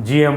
GM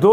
2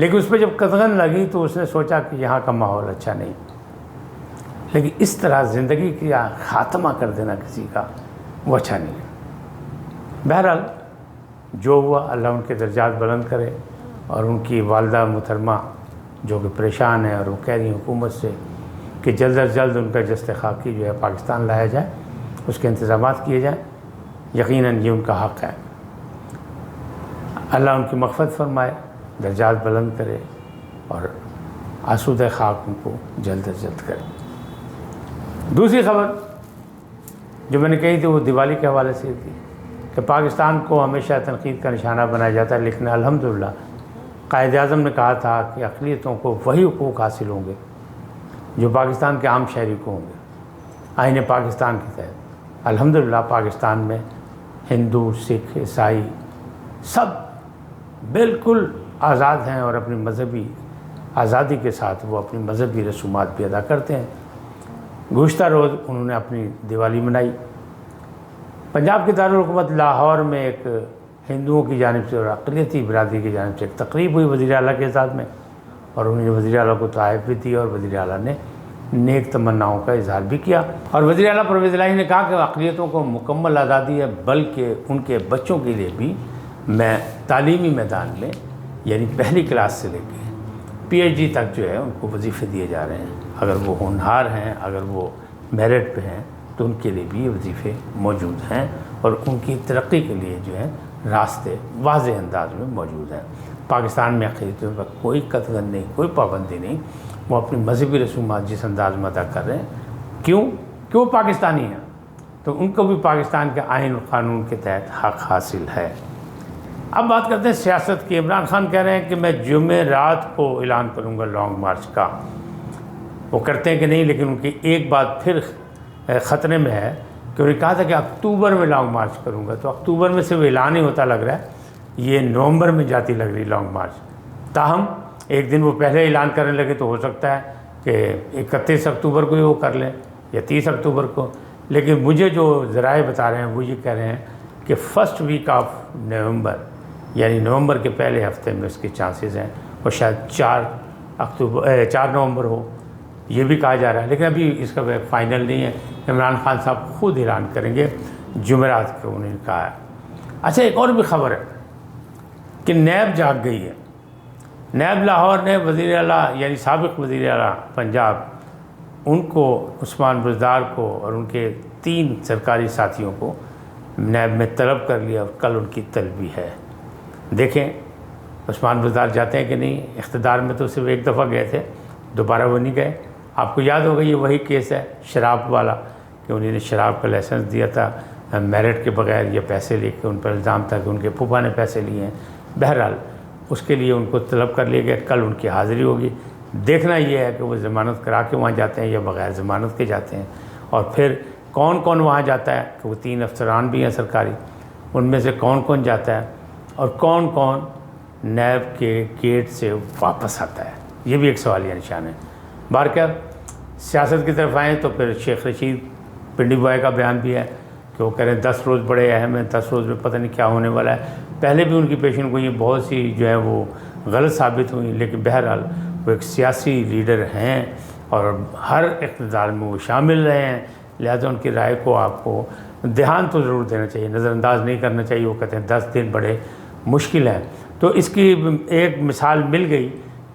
لیکن اس پہ جب قدغن لگی تو اس نے سوچا کہ یہاں کا ماحول اچھا نہیں، لیکن اس طرح زندگی کا خاتمہ کر دینا کسی کا وہ اچھا نہیں ہے۔ بہرحال جو ہوا اللہ ان کے درجات بلند کرے، اور ان کی والدہ محترمہ جو کہ پریشان ہیں اور وہ کہہ رہی ہیں حکومت سے کہ جلد از جلد ان کا جست خاکی جو ہے پاکستان لایا جائے، اس کے انتظامات کیے جائیں، یقیناً یہ ان کا حق ہے۔ اللہ ان کی مغفرت فرمائے، درجات بلند کرے اور آسودہ خاک ان کو جلد از جلد کرے۔ دوسری خبر جو میں نے کہی تھی وہ دیوالی کے حوالے سے تھی کہ پاکستان کو ہمیشہ تنقید کا نشانہ بنایا جاتا ہے، لیکن الحمدللہ قائد اعظم نے کہا تھا کہ اقلیتوں کو وہی حقوق حاصل ہوں گے جو پاکستان کے عام شہری کو ہوں گے آئین پاکستان کے تحت۔ الحمدللہ پاکستان میں ہندو، سکھ، عیسائی سب بالکل آزاد ہیں اور اپنی مذہبی آزادی کے ساتھ وہ اپنی مذہبی رسومات بھی ادا کرتے ہیں۔ گزشتہ روز انہوں نے اپنی دیوالی منائی۔ پنجاب کے دارالحکومت لاہور میں ایک ہندوؤں کی جانب سے اور اقلیتی برادری کی جانب سے ایک تقریب ہوئی وزیر اعلیٰ کے ساتھ میں، اور انہوں نے وزیر اعلیٰ کو تحائف بھی دی اور وزیر اعلیٰ نے نیک تمناؤں کا اظہار بھی کیا، اور وزیر اعلیٰ پرویز الہی نے کہا کہ اقلیتوں کو مکمل آزادی ہے، بلکہ ان کے بچوں کے لیے بھی میں تعلیمی میدان میں یعنی پہلی کلاس سے لے کے پی ایچ ڈی تک جو ہے ان کو وظیفے دیے جا رہے ہیں۔ اگر وہ ہونہار ہیں، اگر وہ میرٹ پہ ہیں تو ان کے لیے بھی یہ وظیفے موجود ہیں، اور ان کی ترقی کے لیے جو ہے راستے واضح انداز میں موجود ہیں۔ پاکستان میں اقلیتوں پر کوئی قطغن نہیں، کوئی پابندی نہیں، وہ اپنی مذہبی رسومات جس انداز میں ادا کر رہے ہیں۔ کیوں کہ وہ پاکستانی ہیں تو ان کو بھی پاکستان کے آئین اور قانون کے تحت حق حاصل ہے۔ اب بات کرتے ہیں سیاست کی۔ عمران خان کہہ رہے ہیں کہ میں جمعہ رات کو اعلان کروں گا لانگ مارچ کا۔ وہ کرتے ہیں کہ نہیں، لیکن ان کی ایک بات پھر خطرے میں ہے کہ انہوں نے کہا تھا کہ اکتوبر میں لانگ مارچ کروں گا، تو اکتوبر میں صرف اعلان ہی ہوتا لگ رہا ہے، یہ نومبر میں جاتی لگ رہی لانگ مارچ۔ تاہم ایک دن وہ پہلے اعلان کرنے لگے تو ہو سکتا ہے کہ 31 اکتوبر کو ہی وہ کر لیں یا 30 اکتوبر کو، لیکن مجھے جو ذرائع بتا رہے ہیں وہ یہ کہہ رہے ہیں کہ فرسٹ ویک آف نومبر یعنی نومبر کے پہلے ہفتے میں اس کے چانسز ہیں، اور شاید 4 نومبر ہو، یہ بھی کہا جا رہا ہے، لیکن ابھی اس کا فائنل نہیں ہے۔ عمران خان صاحب خود اعلان کریں گے، جمعرات کو انہوں نے کہا ہے۔ اچھا، ایک اور بھی خبر ہے کہ نیب جاگ گئی ہے۔ نیب لاہور نے وزیر اعلیٰ یعنی سابق وزیر اعلیٰ پنجاب ان کو عثمان بزدار کو اور ان کے 3 سرکاری ساتھیوں کو نیب میں طلب کر لیا، اور کل ان کی طلبی ہے۔ دیکھیں عثمان بزدار جاتے ہیں کہ نہیں۔ اقتدار میں تو صرف ایک دفعہ گئے تھے، دوبارہ وہ نہیں گئے۔ آپ کو یاد ہوگا یہ وہی کیس ہے شراب والا کہ انہوں نے شراب کا لائسنس دیا تھا میرٹ کے بغیر، یہ پیسے لے کے، ان پر الزام تھا کہ ان کے پھوپھا نے پیسے لیے ہیں۔ بہرحال اس کے لیے ان کو طلب کر لیا گیا، کل ان کی حاضری ہوگی۔ دیکھنا یہ ہے کہ وہ ضمانت کرا کے وہاں جاتے ہیں یا بغیر ضمانت کے جاتے ہیں، اور پھر کون کون وہاں جاتا ہے کہ وہ 3 افسران بھی ہیں سرکاری، ان میں سے کون کون جاتا ہے اور کون کون نیب کے گیٹ سے واپس آتا ہے، یہ بھی ایک سوالیہ نشان ہے۔ بہرکیف سیاست کی طرف آئیں تو پھر شیخ رشید پنڈی بوائے کا بیان بھی ہے کہ وہ کہہ رہے ہیں 10 روز بڑے اہم ہیں، 10 روز میں پتہ نہیں کیا ہونے والا ہے۔ پہلے بھی ان کی پیشن گوئی بہت سی جو ہے وہ غلط ثابت ہوئی، لیکن بہرحال وہ ایک سیاسی لیڈر ہیں اور ہر اقتدار میں وہ شامل رہے ہیں، لہذا ان کی رائے کو آپ کو دھیان تو ضرور دینا چاہیے، نظر انداز نہیں کرنا چاہیے۔ وہ کہتے ہیں 10 دن بڑے مشکل ہیں، تو اس کی ایک مثال مل گئی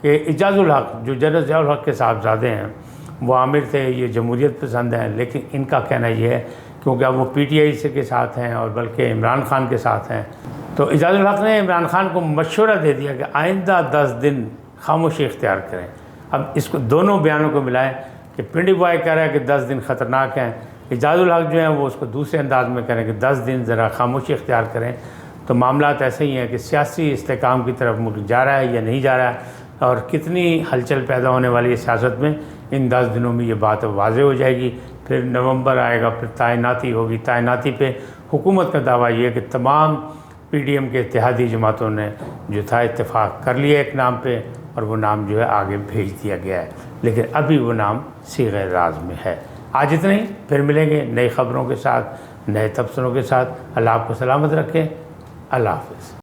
کہ اعجاز الحق جو جنرل ضیاء الحق کے صاحبزادے ہیں، وہ عامر تھے، یہ جمہوریت پسند ہیں، لیکن ان کا کہنا یہ ہے کیونکہ اب وہ پی ٹی آئی سے کے ساتھ ہیں اور بلکہ عمران خان کے ساتھ ہیں، تو اعجاز الحق نے عمران خان کو مشورہ دے دیا کہ آئندہ 10 دن خاموشی اختیار کریں۔ اب اس کو دونوں بیانوں کو ملائیں کہ پنڈی بوائے کہہ رہا ہے کہ 10 دن خطرناک ہیں، اعجاز الحق جو ہیں وہ اس کو دوسرے انداز میں کہہ رہے ہیں کہ 10 دن ذرا خاموشی اختیار کریں۔ تو معاملات ایسے ہی ہیں کہ سیاسی استحکام کی طرف ملک جا رہا ہے یا نہیں جا رہا ہے، اور کتنی ہلچل پیدا ہونے والی ہے سیاست میں، ان 10 دنوں میں یہ بات واضح ہو جائے گی۔ پھر نومبر آئے گا، پھر تعیناتی ہوگی۔ تعیناتی پہ حکومت کا دعویٰ یہ ہے کہ تمام پی ڈی ایم کے اتحادی جماعتوں نے جو تھا اتفاق کر لیا ایک نام پہ، اور وہ نام جو ہے آگے بھیج دیا گیا ہے، لیکن ابھی وہ نام صیغہ راز میں ہے۔ آج اتنا ہی، پھر ملیں گے نئی خبروں کے ساتھ، نئے تبصروں کے ساتھ۔ اللہ آپ کو سلامت رکھے، اللہ حافظ۔